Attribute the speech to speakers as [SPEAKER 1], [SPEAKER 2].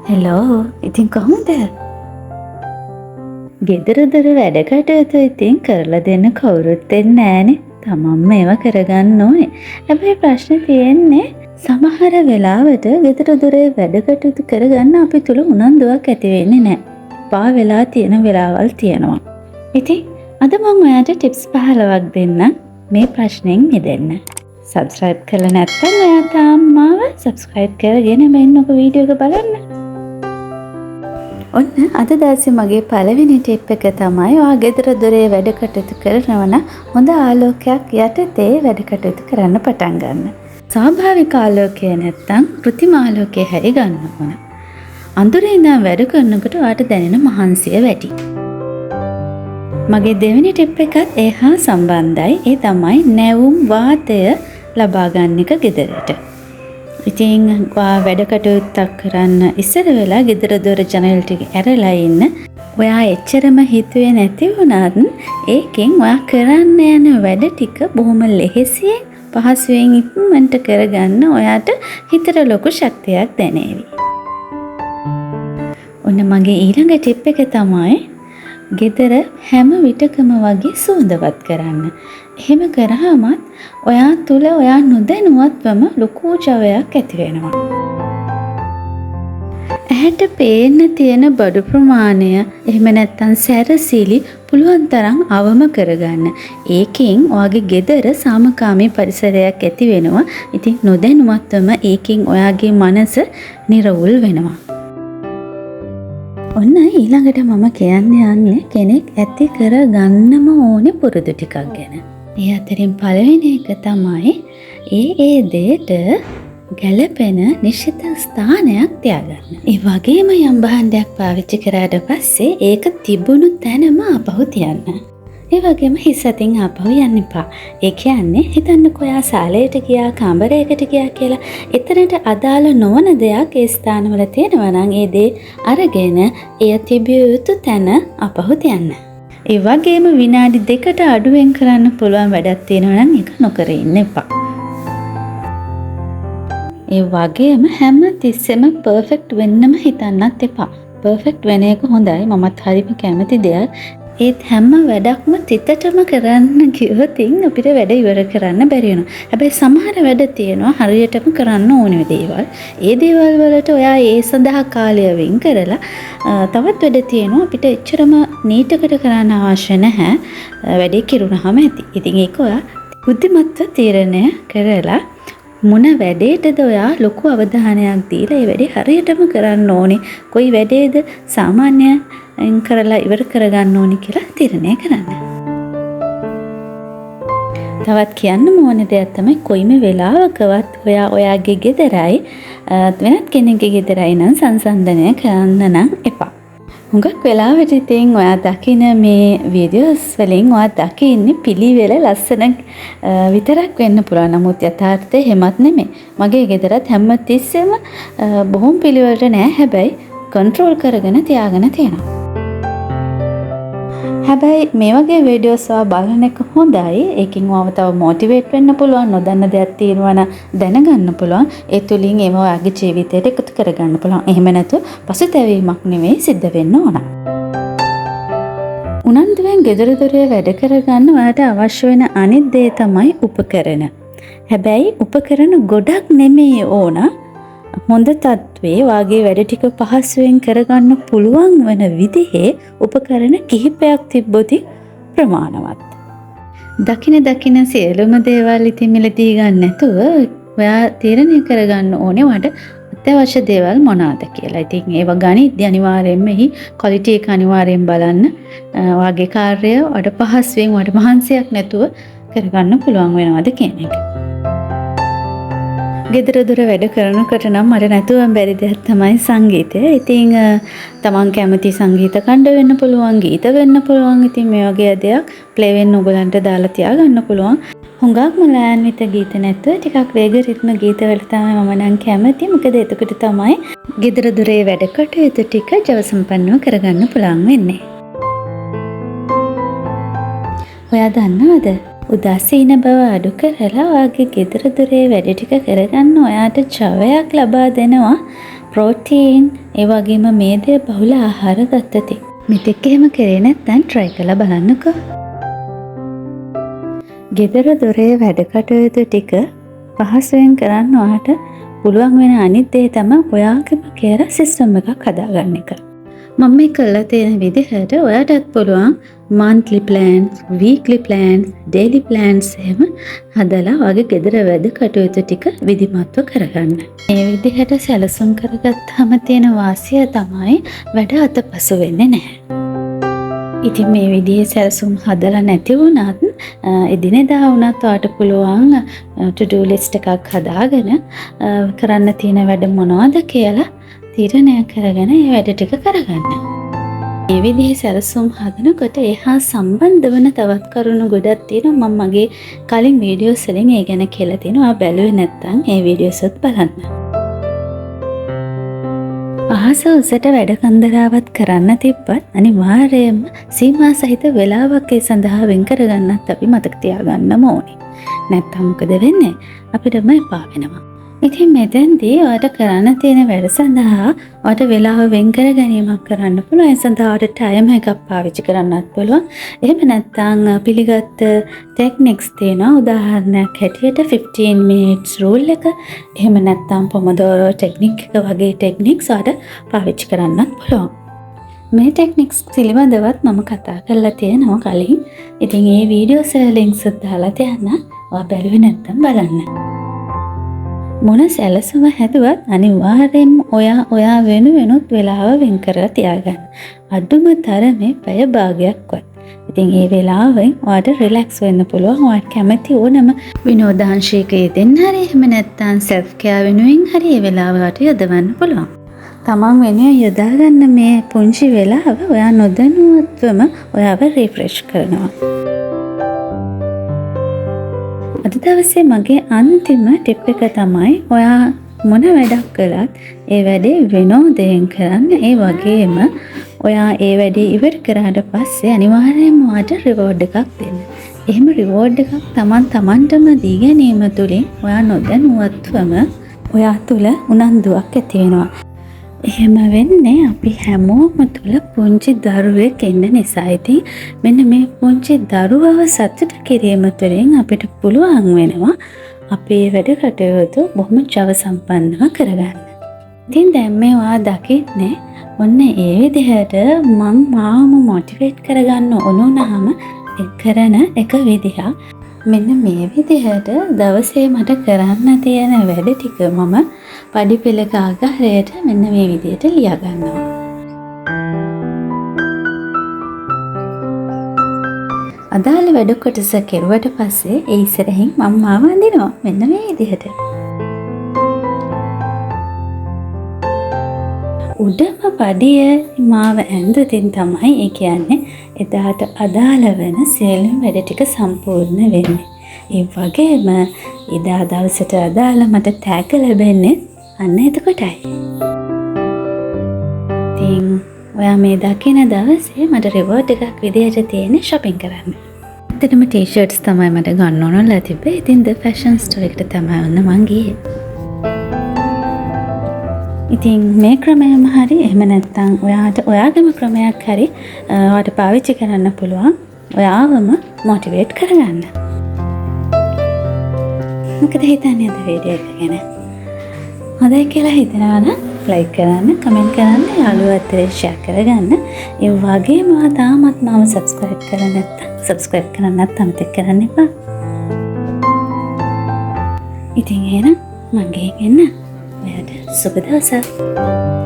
[SPEAKER 1] Hello ඉතින් කොහොමද? ගෙදරදොර වැඩ කටයුතු ඉතින් කරලා දෙන්න කවුරුත් දෙන්නේ නෑනේ. තමන්ම ඒවා කරගන්න ඕනේ. හැබැයි ප්‍රශ්නේ තියෙන්නේ සමහර වෙලාවට ගෙදරදොරේ වැඩ කටයුතු කරගන්න අපි තුල උනන්දුවක් ඇති වෙන්නේ නෑ. පා වෙලා තියෙන වෙලාවල් තියෙනවා. ඉතින් අද මම ඔයාලට ටිප්ස් 15ක් දෙන්නම් මේ ප්‍රශ්නෙන් මිදෙන්න. සබ්ස්ක්‍රයිබ් කරලා නැත්නම් ඔයා තාම මාව සබ්ස්ක්‍රයිබ් කරගෙන මෙන්නක වීඩියෝ එක බලන්න. ඔන්න අද දවසේ මගේ පළවෙනි ටිප් එක තමයි ඔයා ගෙදර දොරේ වැඩ කටයුතු කරනවා නම් හොඳ ආලෝකයක් යටතේ වැඩ කටයුතු කරන්න පටන් ගන්න. ස්වාභාවික ආලෝකය නැත්තම් કૃත්‍රිම ආලෝකය හැරි ගන්න ඕන. අඳුරේ ඉඳන් වැඩ කරනකොට ඔයාට දැනෙන මහන්සිය වැඩි. මගේ දෙවෙනි ටිප් එකත් ඒ හා සම්බන්ධයි. ඒ තමයි නැවුම් වාතය ලබා ගන්න එක ගෙදරට. ඉතින් වැඩ කටයුත්තක් කරන්න ඉස්සර වෙලා ගෙදර දොර ජනෙල් ටික ඇරලා ඉන්න. ඔයා එච්චරම හිතුවේ නැති වුණත් ඒකෙන් ඔයා කරන්න යන වැඩ ටික බොහොම ලෙහෙසියෙන් පහසුවෙන් ඉක්මනට කරගන්න ඔයාට හිතට ලොකු ශක්තියක් දැනේවි. ඔන්න මගේ ඊළඟ ටිප් එක තමයි ගෙදර හැම විටකම වගේ සුවඳවත් කරන්න. එහෙම කරාමත් ඔයා තුල ඔයා නොදැනුවත්වම ලොකු ජවයක් ඇති වෙනවා. ඇහැට පේන්න තියෙන බඩු ප්‍රමාණය එහෙම නැත්නම් සැරසිලි පුළුවන් තරම් අවම කරගන්න. ඒකෙන් ඔයාගේ ගෙදර සාමකාමී පරිසරයක් ඇති වෙනවා. ඉතින් නොදැනුවත්වම ඒකෙන් ඔයාගේ මනස නිරවුල් වෙනවා. ඔන්න ඊළඟට මම කියන්න යන්නේ කෙනෙක් ඇති කරගන්නම ඕනේ පුරුදු ටිකක් ගැන. ඒ අතරින් පළවෙනි එක තමයි ඒ දේට ගැළපෙන නිශ්චිත ස්ථානයක් තියාගන්න. ඒ වගේම යම් භාණ්ඩයක් පාවිච්චි කරාට පස්සේ ඒක තිබුණු තැනම ආපහු තියන්න. ඒ වගේම හිස් අතින් ආපහු යන්න එපා. ඒ කියන්නේ හිතන්නකෝ ඔයා ශාලයට ගියා, කාමරයකට ගියා කියලා. එතනට අදාළ නොවන දෙයක් ඒ ස්ථානවල තියෙනවා නම් ඒ දේ අරගෙන එය තිබිය යුතු තැන ආපහු තියන්න. ඒ වගේම විනාඩි 2කට අඩුවෙන් කරන්න පුළුවන් වැඩක් තියෙනවා නම් ඒක නොකර ඉන්න එපා. ඒ වගේම හැම තිස්සෙම පර්ෆෙක්ට් වෙන්නම හිතන්නත් එපා. පර්ෆෙක්ට් වෙන එක හොඳයි. මමත් හරිම කැමති දෙයක්. ඒත් හැම වැඩක්ම තිතටම කරන්න ගියොත් අපිට වැඩ ඉවර කරන්න බැරි වෙනවා. හැබැයි සමහර වැඩ තියෙනවා හරියටම කරන්න ඕනේ දේවල්. ඒ දේවල් වලට ඔයා ඒ සඳහා කාලය වෙන් කරලා තවත් වැඩ තියෙනවා අපිට එච්චරම නීටකට කරන්න අවශ්‍ය නැහැ. වැඩේ කිරුණාම ඇති. ඉතින් ඒක ඔයා බුද්ධිමත්ව තීරණය කරලා මොන වැඩේටද ඔයා ලොකු අවධානයක් දීලා ඒ වැඩේ හරියටම කරන්න ඕනේ. කොයි වැඩේද සාමාන්‍යයෙන් කරලා ඉවර කරගන්න ඕනි කියලා තීරණය කරන්න. තවත් කියන්න ඕන දෙයක් තමයි කොයිම වෙලාවකවත් ඔයාගේ ගෙදරයි වෙනත් කෙනෙක්ගේ ගෙදරයි නම් සංසන්දනය කරන්න නම් එපා. හුඟක් වෙලාවට ඉතින් ඔයා දකින මේ වීඩියෝස් වලින් ඔයා දකින්නේ පිළිවෙල ලස්සන විතරක් වෙන්න පුළුවන්. නමුත් යථාර්ථය එහෙමත් නෙමෙයි. මගේ ගෙදරත් හැම තිස්සෙම බොහොම පිළිවෙලට නෑ. හැබැයි කන්ට්‍රෝල් කරගෙන තියාගෙන තියෙනවා. හැබැයි මේ වගේ වීඩියෝස් බලන එක හොඳයි. ඒකින් ඔයාව තව මොටිවේට් වෙන්න පුළුවන්. නොදන්න දෙයක් තියෙනවා නම් දැනගන්න පුළුවන්. ඒ තුලින් ඒව ඔයාගේ ජීවිතයට එකතු කරගන්න පුළුවන්. එහෙම නැතුව පසුතැවීමක් නෙවෙයි සිද්ධ වෙන්න ඕන. උනන්දුවෙන් ගෙදර දොරේ වැඩ කරගන්න ඔයාට අවශ්‍ය වෙන අනිත් දේ තමයි උපකරණ. හැබැයි උපකරණ ගොඩක් නෙමෙයි ඕන. හොඳ තත්ත්වයේ වාගේ වැඩ ටික පහසුවෙන් කරගන්න පුළුවන් වෙන විදිහේ උපකරණ කිහිපයක් තිබ්බොත් ප්‍රමාණවත්. දකින සියලුම දේවල් ඉතින් මිලදී ගන්න නැතුව ඔයා තීරණය කරගන්න ඕනේ වට අත්‍යවශ්‍ය දේවල් මොනවාද කියලා. ඉතින් ඒව ගනිද්දී අනිවාර්යයෙන්ම එහි ක්වොලිටි එක අනිවාර්යෙන් බලන්න. වාගේ කාර්යය වඩ පහසුවෙන් වඩ මහන්සියක් නැතුව කරගන්න පුළුවන් වෙනවද කියන එක. ගෙදර දොර වැඩ කරනකොට නම් මට නැතුවම බැරි දෙයක් තමයි සංගීතය. ඉතින් තමන් කැමති සංගීත කණ්ඩ වෙන්න පුළුවන්, ගීත වෙන්න පුළුවන්. ඉතින් මේ වගේ දෙයක් ප්ලේ වෙන්න ඔයගලන්ට දාලා තියාගන්න පුළුවන්. හුඟක්ම ලෑන්විත ගීත නැතුව ටිකක් වේග රිද්ම ගීත වලට තමයි මම නම් කැමති. මොකද එතකොට තමයි ගෙදර දොරේ වැඩ කටයුතු ටික ජව සම්පන්නව කරගන්න පුළුවන් වෙන්නේ. ඔයා දන්නවද? උදාසීන බව අඩු කරලා ඔයාගේ ගෙදර දොරේ වැඩ ටික කරගන්න ඔයාට ජවයක් ලබා දෙනවා ප්‍රෝටීන් ඒ වගේම මේදය බහුල ආහාර ගත්තති. මෙතෙක් එහෙම කරේ නැත්නම් try කරලා බලන්නකෝ. ගෙදර දොරේ වැඩ කටයුතු ටික පහසුවෙන් කරන්න ඔයාට පුළුවන් වෙන අනිත් දේ තමයි ඔයාගේම කේර සිස්ටම් එකක් හදාගන්න එක. මම මේ කළා තියෙන විදිහට ඔයාටත් පුළුවන් monthly plans, weekly plans, daily plans එහෙම හදලා ඔයාගේ ගෙදර වැඩ කටයුතු ටික විධිමත්ව කරගන්න. මේ විදිහට සැලසුම් කරගත්තාම තියෙන වාසිය තමයි වැඩ අතපසු වෙන්නේ නැහැ. ඉතින් මේ විදිහේ සැලසුම් හදලා නැති වුණත් එදිනෙදා වුණත් ඔයාට පුළුවන් to do list එකක් හදාගෙන කරන්න තියෙන වැඩ මොනවද කියලා තීරණය කරගෙන ඒ වැඩ ටික කරගන්න. මේ විදිහේ සැලසුම් හදනකොට එහා සම්බන්ධ වෙන තවත් කරුණු ගොඩක් තියෙනවා. මම මගේ කලින් වීඩියෝස් වලින් ඒ ගැන කියලා තියෙනවා. බැලුවේ නැත්නම් ඒ වීඩියෝස් උත් බලන්න. අහස උසට වැඩ කන්දරාවත් කරන්න තිබ්බත් අනිවාර්යයෙන්ම සීමා සහිත වෙලාවක් ඒ සඳහා වෙන් කරගන්නත් අපි මතක තියාගන්නම ඕනේ. නැත්නම් මොකද වෙන්නේ? අපිටම එපා වෙනවා. ඉතින් මෙතෙන්දී ඔයාට කරන්න තියෙන වැඩ සඳහා ඔයාට වෙලාව වෙන් කර ගැනීමක් කරන්න පුළුවන්. ඒ සඳහා ඔයාට ටයිම් එකක් පාවිච්චි කරන්නත් පුළුවන්. එහෙම නැත්නම් පිළිගත් ටෙක්නික්ස් තියෙනවා. උදාහරණයක් හැටියට 15 minutes rule එක. එහෙම නැත්නම් පොමොඩෝරෝ ටෙක්නික් එක වගේ ටෙක්නික්ස් ඔයාට පාවිච්චි කරන්නත් පුළුවන්. මේ ටෙක්නික්ස් පිළිබඳවත් මම කතා කරලා තියෙනවා කලින්. ඉතින් මේ වීඩියෝස් වල ලින්ක්ස් දාලා තියන්න. ඔයා බැලුවේ නැත්නම් බලන්න. මොන සැලසුම හැදුවත් අනිවාර්යෙන්ම ඔයා වෙනුවෙනුත් වෙලාව වෙන් කරලා තියාගන්න. අඩුම තරමේ පැය භාගයක්වත්. ඉතින් මේ වෙලාවෙන් ඔයාට රිලැක්ස් වෙන්න පුළුවන්. ඔයාට කැමති ඕනම විනෝදාංශයක යෙදෙන්න හරි එහෙම නැත්නම් self care වෙනුවෙන් හරි මේ වෙලාව ඔයාට යොදවන්න පුළුවන්. තමන් වෙනුවෙන් යොදාගන්න මේ පුංචි වෙලාව ඔයා නොදැනුවත්වම ඔයාව රිෆ්‍රෙෂ් කරනවා. අද දවසේ මගේ අන්තිම ටිප් එක තමයි ඔයා මොන වැඩක් කළත් ඒ වැඩේ විනෝදයෙන් කරන්න. ඒ වගේම ඔයා ඒ වැඩේ ඉවර කරාට පස්සේ අනිවාර්යයෙන්ම ඔයාට රිවෝඩ් එකක් දෙන්න. එහෙම රිවෝඩ් එකක් තමන්ටම දී ගැනීම තුළින් ඔයා නොදැනුවත්වම ඔයා තුළ උනන්දුවක් ඇති වෙනවා. එහෙම වෙන්නේ අපි හැමෝම තුළ පුංචි දරුවෙක් ඉන්න නිසා. ඉතින් මෙන්න මේ පුංචි දරුවව සතුට කිරීම තුළින් අපිට පුළුවන් වෙනවා අපේ වැඩ කටයුතු බොහොම ජව සම්පන්නව කරගන්න. ඉතින් දැන් මේ ඔයා දකින්නේ ඔන්න ඒ විදිහට මං මාවම මොටිවේට් කරගන්න ඕනොනහම කරන එක විදිහක්. මෙන්න මේ විදිහට දවසේ මට කරන්න තියෙන වැඩ ටික මම පඩිපෙළක ආකාරයට මෙන්න මේ විදිහට ලියා ගන්නවා. අදාළ වැඩ කොටස කෙරුවට පස්සේ ඒ ඉස්සරහින් මම මාව අඳිනවා මෙන්න මේ විදිහට. උඩම පඩිය මාව ඇඳදින් තමයි ඒ කියන්නේ එදාට අදාළ වෙන සියලුම වැඩ ටික සම්පූර්ණ වෙන්නේ. ඒ වගේම එදා දවසට අදාළ මට ටැග් ලැබෙන්නේ අන්න එතකොටයි. ඉතින් ඔයා මේ දකින දවසේ මට රිවෝඩ් එකක් විදිහට තියෙන shopping කරන්න. ඇත්තටම t-shirts තමයි මට ගන්න ඕනලා තිබ්බේ. ඉතින් the fashion store එකට තමයි ඔන්න මං ගියේ. ඉතින් මේ ක්‍රමයම හරි එහෙම නැත්නම් ඔයාට ඔයාගේම ක්‍රමයක් හරි ඔයාට පාවිච්චි කරන්න පුළුවන්. ඔයාවම මොටිවේට් කරගන්න. මොකද හිතන්නේ අද වීඩියෝ එක ගැන? හොඳයි කියලා හිතනවා නම් ලයික් කරන්න, කමෙන්ට් කරන්න, යාළුවෝත් එක්ක ෂෙයා කරගන්න. ඒ වගේම ඔයා තාමත් මාව සබ්ස්ක්‍රයිබ් කරලා නැත්නම් සබ්ස්ක්‍රයිබ් කරන්නත් අමතක කරන්න එපා. ඉතින් එහෙනම් මගේ එන්න ඔයාට සුබ දවසක්.